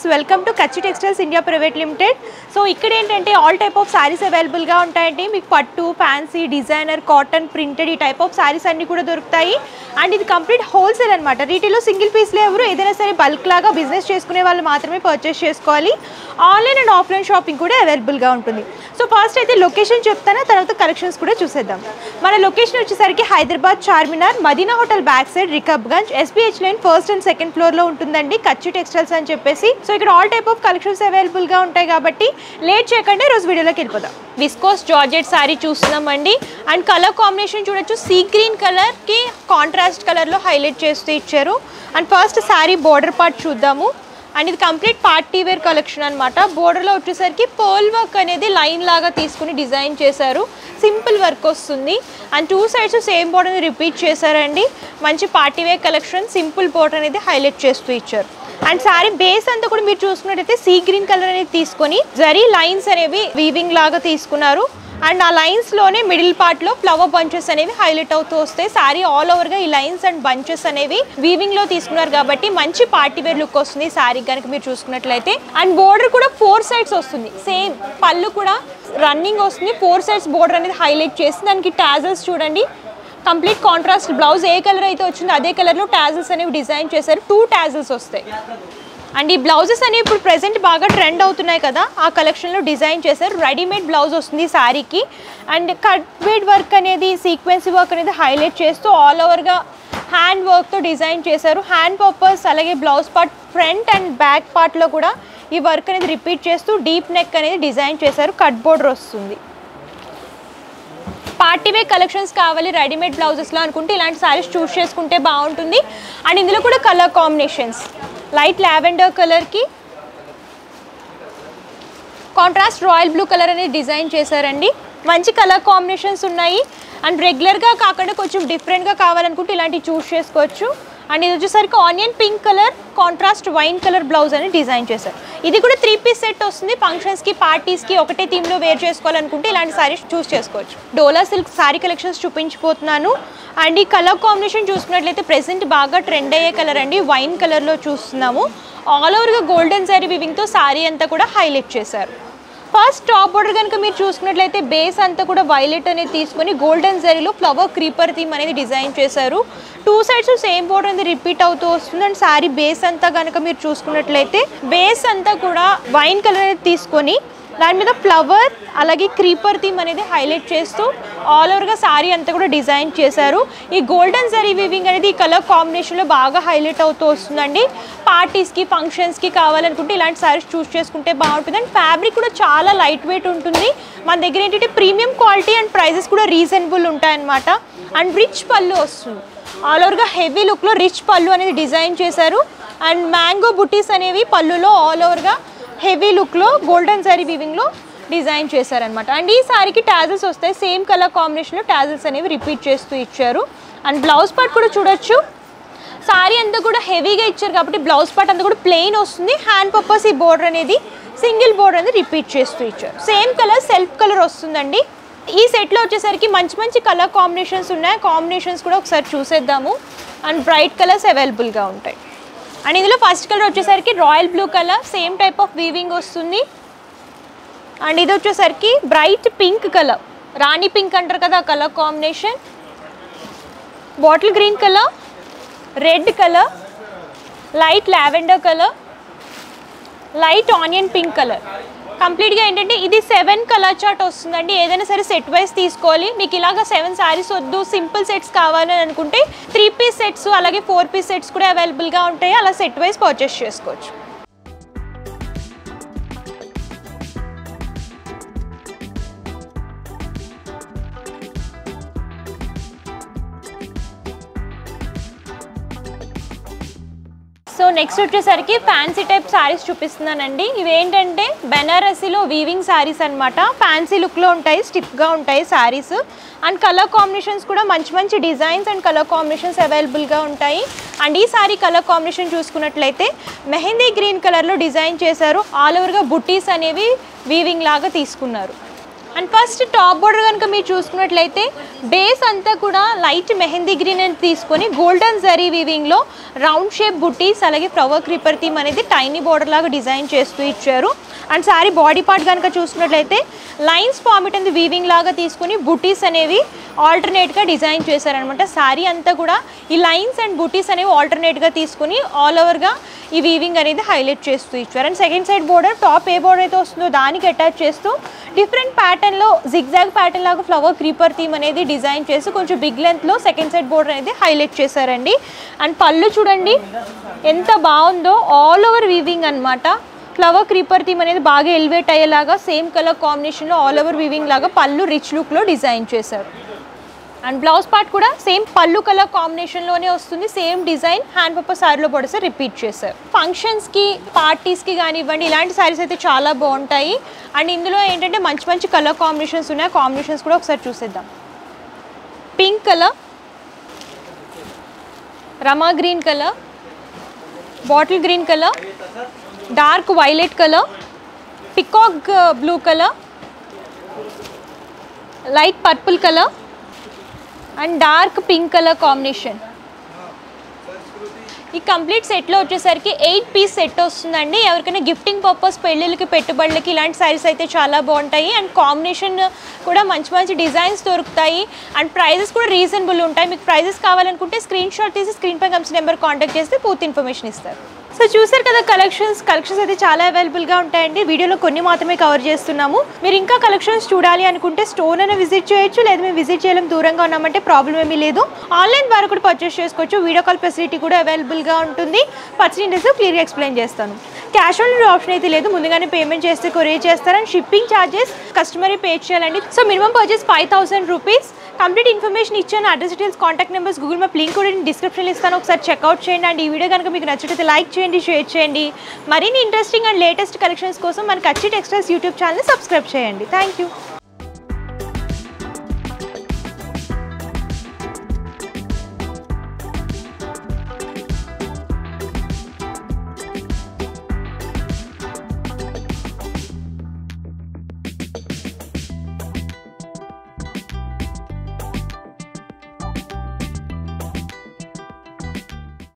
Viewers, welcome to కచ్చి textiles India private limited. So ఇక్కడ ఏంటంటే ఆల్ టైప్ ఆఫ్ సారీస్ అవైలబుల్గా ఉంటాయండి. మీకు పట్టు, ఫ్యాన్సీ, డిజైనర్, కాటన్, ప్రింటెడ్ ఈ టైప్ ఆఫ్ సారీస్ అన్నీ కూడా దొరుకుతాయి. అండ్ ఇది కంప్లీట్ హోల్సేల్ అనమాట. రీటైల్లో సింగిల్ పీస్లో ఎవరు ఏదైనా సరే బల్క్ లాగా బిజినెస్ చేసుకునే వాళ్ళు మాత్రమే పర్చేస్ చేసుకోవాలి. ఆన్లైన్ అండ్ ఆఫ్లైన్ షాపింగ్ కూడా అవైలబుల్గా ఉంటుంది. సో ఫస్ట్ అయితే లొకేషన్ చెప్తాను, తర్వాత కలెక్షన్స్ కూడా చూసేద్దాం. మన లొకేషన్ వచ్చేసరికి Hyderabad Charminar, Madina hotel back side, Rikabganj, SBH line first and second ఫ్లోర్లో ఉంటుందండి కచ్చి టెక్స్టైల్స్ అని చెప్పేసి. సో ఇక్కడ ఆల్ టైప్ ఆఫ్ కలెక్షన్స్ అవైలబుల్గా ఉంటాయి కాబట్టి లేట్ చేయకుండా రోజు వీడియోలోకి వెళ్ళిపోదాం. విస్కోస్ జార్జెట్ సారీ చూస్తున్నామండి. అండ్ కలర్ కాంబినేషన్ చూడొచ్చు, సీ గ్రీన్ కలర్కి కాంట్రాస్ట్ కలర్లో హైలైట్ చేస్తూ ఇచ్చారు. And first sorry border part చూద్దాము. అండ్ ఇది కంప్లీట్ పార్టీ వేర్ కలెక్షన్ అనమాట. బోర్డర్లో వచ్చేసరికి పర్ల్ వర్క్ అనేది లైన్ లాగా తీసుకుని డిజైన్ చేశారు. సింపుల్ వర్క్ వస్తుంది. And two sides same బోర్డర్ని repeat చేశారండి. మంచి party wear collection, simple border అనేది హైలైట్ చేస్తూ ఇచ్చారు. అండ్ సారీ బేస్ అంతా కూడా మీరు చూసుకున్నట్టయితే సీ గ్రీన్ కలర్ అనేది తీసుకొని జరీ లైన్స్ అనేవి వీవింగ్ లాగా తీసుకున్నారు. అండ్ ఆ లైన్స్లోనే మిడిల్ పార్ట్లో ఫ్లవర్ బంచెస్ అనేవి హైలైట్ అవుతూ వస్తాయి. సారీ ఆల్ ఓవర్గా ఈ లైన్స్ అండ్ బంచెస్ అనేవి వీవింగ్లో తీసుకున్నారు కాబట్టి మంచి పార్టీ వేర్ లుక్ వస్తుంది సారీ కనుక మీరు చూసుకున్నట్లయితే. అండ్ బోర్డర్ కూడా 4 సైడ్స్ వస్తుంది. సేమ్ పళ్ళు కూడా రన్నింగ్ వస్తుంది. 4 సైడ్స్ బోర్డర్ అనేది హైలైట్ చేసి దానికి టాజల్స్ చూడండి. కంప్లీట్ కాంట్రాస్ట్ బ్లౌజ్ ఏ కలర్ అయితే వచ్చిందో అదే కలర్లో టాజల్స్ అనేవి డిజైన్ చేశారు. 2 టాజల్స్ వస్తాయి. అండ్ ఈ బ్లౌజెస్ అనేవి ఇప్పుడు ప్రెజెంట్ బాగా ట్రెండ్ అవుతున్నాయి కదా, ఆ కలెక్షన్లో డిజైన్ చేశారు. రెడీమేడ్ బ్లౌజ్ వస్తుంది శారీకి. అండ్ కట్ బీడ్ వర్క్ అనేది, సీక్వెన్సీ వర్క్ అనేది హైలైట్ చేస్తూ ఆల్ ఓవర్గా హ్యాండ్ వర్క్తో డిజైన్ చేశారు. హ్యాండ్ పర్పస్ అలాగే blouse part front and back పార్ట్లో కూడా ఈ వర్క్ అనేది రిపీట్ చేస్తూ డీప్ నెక్ అనేది డిజైన్ చేశారు. కట్ బోర్డర్ వస్తుంది. పార్టీ వేర్ కలెక్షన్స్ కావాలి రెడీమేడ్ బ్లౌజెస్లో అనుకుంటే ఇలాంటి సారీస్ చూస్ చేసుకుంటే బాగుంటుంది. అండ్ ఇందులో కూడా కలర్ కాంబినేషన్స్, లైట్ లావెండర్ కలర్కి కాంట్రాస్ట్ రాయల్ బ్లూ కలర్ అనేది డిజైన్ చేశారండి. మంచి కలర్ కాంబినేషన్స్ ఉన్నాయి. అండ్ రెగ్యులర్గా కాకుండా కొంచెం డిఫరెంట్గా కావాలనుకుంటే ఇలాంటివి చూస్ చేసుకోవచ్చు. అండ్ ఇది వచ్చేసరికి onion pink colour contrast wine colour blouse అని డిజైన్ చేశారు. ఇది కూడా 3 పీస్ సెట్ వస్తుంది. ఫంక్షన్స్కి, పార్టీస్కి ఒకటే థీమ్లో వేర్ చేసుకోవాలనుకుంటే ఇలాంటి సారీస్ చూస్ చేసుకోవచ్చు. డోలా సిల్క్ సారీ కలెక్షన్స్ చూపించిపోతున్నాను. అండ్ ఈ కలర్ కాంబినేషన్ చూసుకున్నట్లయితే ప్రెసెంట్ బాగా ట్రెండ్ అయ్యే కలర్ అండి. వైన్ కలర్లో చూస్తున్నాము. ఆల్ ఓవర్గా గోల్డెన్ సారీ వివింగ్తో సారీ అంతా కూడా హైలైట్ చేశారు. ఫస్ట్ టాప్ బోర్డర్ కనుక మీరు చూసుకున్నట్లయితే బేస్ అంతా కూడా వైలెట్ అనేది తీసుకొని గోల్డెన్ జరీలో ఫ్లవర్ క్రీపర్ థీమ్ అనేది డిజైన్ చేశారు. 2 సైడ్స్ సేమ్ బోర్డర్ అనేది రిపీట్ అవుతూ వస్తుంది. అండ్ సారీ బేస్ అంతా కనుక మీరు చూసుకున్నట్లయితే బేస్ అంతా కూడా వైన్ కలర్ అనేది తీసుకొని దాని మీద ఫ్లవర్ అలాగే క్రీపర్ థీమ్ అనేది హైలైట్ చేస్తూ ఆల్ ఓవర్గా సారీ అంతా కూడా డిజైన్ చేశారు. ఈ గోల్డెన్ జరీ వీవింగ్ అనేది ఈ కలర్ కాంబినేషన్లో బాగా హైలైట్ అవుతూ వస్తుందండి. పార్టీస్కి, ఫంక్షన్స్కి కావాలనుకుంటే ఇలాంటి సారీస్ చూస్ చేసుకుంటే బాగుంటుంది. అండ్ ఫ్యాబ్రిక్ కూడా చాలా లైట్ వెయిట్ ఉంటుంది. మన దగ్గర ఏంటంటే ప్రీమియం క్వాలిటీ అండ్ ప్రైజెస్ కూడా రీజనబుల్ ఉంటాయన్నమాట. అండ్ రిచ్ పళ్ళు వస్తుంది. ఆల్ ఓవర్గా హెవీ లుక్లో రిచ్ పళ్ళు అనేది డిజైన్ చేశారు. అండ్ మ్యాంగో బుటీస్ అనేవి పళ్ళులో ఆల్ ఓవర్గా హెవీ లుక్లో గోల్డెన్ జరీ వీవింగ్లో డిజైన్ చేశారనమాట. అండ్ ఈ సారీకి టాజల్స్ వస్తాయి. సేమ్ కలర్ కాంబినేషన్లో టాజల్స్ అనేవి రిపీట్ చేస్తూ ఇచ్చారు. అండ్ బ్లౌజ్ పార్ట్ కూడా చూడొచ్చు. సారీ అంతా కూడా హెవీగా ఇచ్చారు కాబట్టి బ్లౌజ్ పార్ట్ అంతా కూడా ప్లెయిన్ వస్తుంది. హ్యాండ్ పర్పస్ ఈ బోర్డర్ అనేది సింగిల్ బోర్డర్ అనేది రిపీట్ చేస్తూ ఇచ్చారు. సేమ్ కలర్ సెల్ఫ్ కలర్ వస్తుందండి. ఈ సెట్లో వచ్చేసరికి మంచి మంచి కలర్ కాంబినేషన్స్ ఉన్నాయి. కాంబినేషన్స్ కూడా ఒకసారి చూసేద్దాము. అండ్ బ్రైట్ కలర్స్ అవైలబుల్గా ఉంటాయి. అండ్ ఇందులో ఫస్ట్ కలర్ వచ్చేసరికి royal blue colour, same type of weaving వస్తుంది. అండ్ ఇది వచ్చేసరికి బ్రైట్ పింక్ కలర్, రాణి పింక్ అంటారు కదా colour combination. Bottle green colour, red colour, light lavender colour, light onion pink colour. కంప్లీట్గా ఏంటంటే ఇది 7 కలర్ చార్ట్ వస్తుందండి. ఏదైనా సరే సెట్ వైజ్ తీసుకోవాలి. మీకు ఇలాగ 7 సారీస్ వద్దు, సింపుల్ సెట్స్ కావాలని అనుకుంటే 3 పీస్ సెట్స్ అలాగే 4 పీస్ సెట్స్ కూడా అవైలబుల్గా ఉంటాయి. అలా సెట్ వైజ్ పర్చేస్ చేసుకోవచ్చు. సో నెక్స్ట్ వచ్చేసరికి ఫ్యాన్సీ టైప్ సారీస్ చూపిస్తున్నానండి. ఇవి ఏంటంటే బెనారసీలో వీవింగ్ సారీస్ అనమాట. ఫ్యాన్సీ లుక్లో ఉంటాయి, స్టిఫ్గా ఉంటాయి సారీస్. అండ్ కలర్ కాంబినేషన్స్ కూడా మంచి మంచి డిజైన్స్ అండ్ కలర్ కాంబినేషన్స్ అవైలబుల్గా ఉంటాయి. అండ్ ఈ సారీ కలర్ కాంబినేషన్ చూసుకున్నట్లయితే మెహందీ గ్రీన్ కలర్లో డిజైన్ చేశారు. ఆల్ ఓవర్గా బుట్టీస్ అనేవి వీవింగ్ లాగా తీసుకున్నారు. అండ్ ఫస్ట్ టాప్ బోర్డర్ కనుక మీరు చూసుకున్నట్లయితే బేస్ అంతా కూడా లైట్ మెహందీ గ్రీన్ అని తీసుకొని గోల్డెన్ జరీ వీవింగ్లో రౌండ్ షేప్ బుటీస్ అలాగే ఫ్లవర్ క్రీపర్ థీమ్ అనేది టైనీ బోర్డర్ లాగా డిజైన్ చేస్తూ ఇచ్చారు. అండ్ శారీ బాడీ పార్ట్ కనుక చూసుకున్నట్లయితే లైన్స్ ఫార్మిట్ అండ్ వీవింగ్ లాగా తీసుకుని బుటీస్ అనేవి ఆల్టర్నేట్గా డిజైన్ చేశారనమాట. శారీ అంతా కూడా ఈ లైన్స్ అండ్ బుటీస్ అనేవి ఆల్టర్నేట్గా తీసుకుని ఆల్ ఓవర్గా ఈ వీవింగ్ అనేది హైలైట్ చేస్తూ ఇచ్చారు. And second side border top A border అయితే వస్తుందో దానికి అటాచ్ చేస్తూ డిఫరెంట్ ప్యాటర్న్లో జిగ్జాగ్ ప్యాటర్న్ లాగా ఫ్లవర్ క్రీపర్ థీమ్ అనేది డిజైన్ చేసి కొంచెం బిగ్ లెంత్లో సెకండ్ సైడ్ బోర్డర్ అనేది హైలైట్ చేశారండి. అండ్ పళ్ళు చూడండి ఎంత బాగుందో, ఆల్ ఓవర్ వీవింగ్ అనమాట. ఫ్లవర్ క్రీపర్ థీమ్ అనేది బాగా ఎలివేట్ అయ్యేలాగా సేమ్ కలర్ కాంబినేషన్లో ఆల్ ఓవర్ వీవింగ్ లాగా పళ్ళు రిచ్ లుక్లో డిజైన్ చేశారు. అండ్ బ్లౌజ్ పార్ట్ కూడా సేమ్ పళ్ళు కలర్ కాంబినేషన్లోనే వస్తుంది. సేమ్ డిజైన్ హ్యాండ్ పర్పస్ శారీలో పడితే రిపీట్ చేశారు. ఫంక్షన్స్కి పార్టీస్కి కానివ్వండి ఇలాంటి శారీస్ అయితే చాలా బాగుంటాయి. అండ్ ఇందులో ఏంటంటే మంచి మంచి కలర్ కాంబినేషన్స్ ఉన్నాయి. కాంబినేషన్స్ కూడా ఒకసారి చూసేద్దాం. Pink colour, Rama green colour, bottle green colour, dark violet colour, peacock blue colour, light purple colour and dark pink colour combination. ఈ కంప్లీట్ సెట్లో వచ్చేసరికి 8 పీస్ సెట్ వస్తుందండి. ఎవరికైనా గిఫ్టింగ్ పర్పస్, పెళ్ళిళ్ళకి, పెట్టుబడులకి ఇలాంటి శారీస్ అయితే చాలా బాగుంటాయి. అండ్ కాంబినేషన్ కూడా మంచి మంచి డిజైన్స్ దొరుకుతాయి. అండ్ ప్రైజెస్ కూడా రీజనబుల్ ఉంటాయి. మీకు ప్రైజెస్ కావాలనుకుంటే స్క్రీన్ షాట్ తీసి స్క్రీన్ పై కమిషన్ నెంబర్ కాంటాక్ట్ చేస్తే పూర్తి ఇన్ఫర్మేషన్ ఇస్తారు. సో చూసారు కదా కలెక్షన్స్ అయితే చాలా అవైలబుల్గా ఉంటాయండి. వీడియోలో కొన్ని మాత్రమే కవర్ చేస్తున్నాము. మీరు ఇంకా కలెక్షన్స్ చూడాలి అనుకుంటే స్టోర్ అయినా విజిట్ చేయొచ్చు, లేదా మేము విజిట్ చేయడం దూరంగా ఉన్నామంటే ప్రాబ్లం ఏమీ లేదు. ఆన్లైన్ ద్వారా కూడా పర్చేస్ చేసుకోవచ్చు. వీడియో కాల్ ఫెసిలిటీ కూడా అవైలబుల్గా ఉంటుంది. పర్చేస్ క్లియర్గా ఎక్స్ప్లెయిన్ చేస్తాను. క్యాష్ ఆన్ డెలివరీ ఆప్షన్ అయితే లేదు. ముందుగానే పేమెంట్ చేస్తే కొరియర్ చేస్తారు. అండ్ షిప్పింగ్ ఛార్జెస్ కస్టమరే పే చేయాలండి. So minimum purchase 5000 rupees. Complete information ఇచ్చాను. Address details, contact numbers, Google map link కూడా నేను డిస్క్రిప్షన్లో ఇస్తాను. ఒకసారి చెక్అవుట్ చేయండి. అండ్ ఈ వీడియో కనుక మీకు నచ్చితే లైక్ చేయండి, షేర్ చేయండి. మరిన్ని ఇంట్రెస్టింగ్ అండ్ లేటెస్ట్ కలెక్షన్స్ కోసం మన కచ్చి టెక్స్టైల్స్ యూట్యూబ్ ఛానల్ని సబ్స్క్రైబ్ చేయండి. Thank you.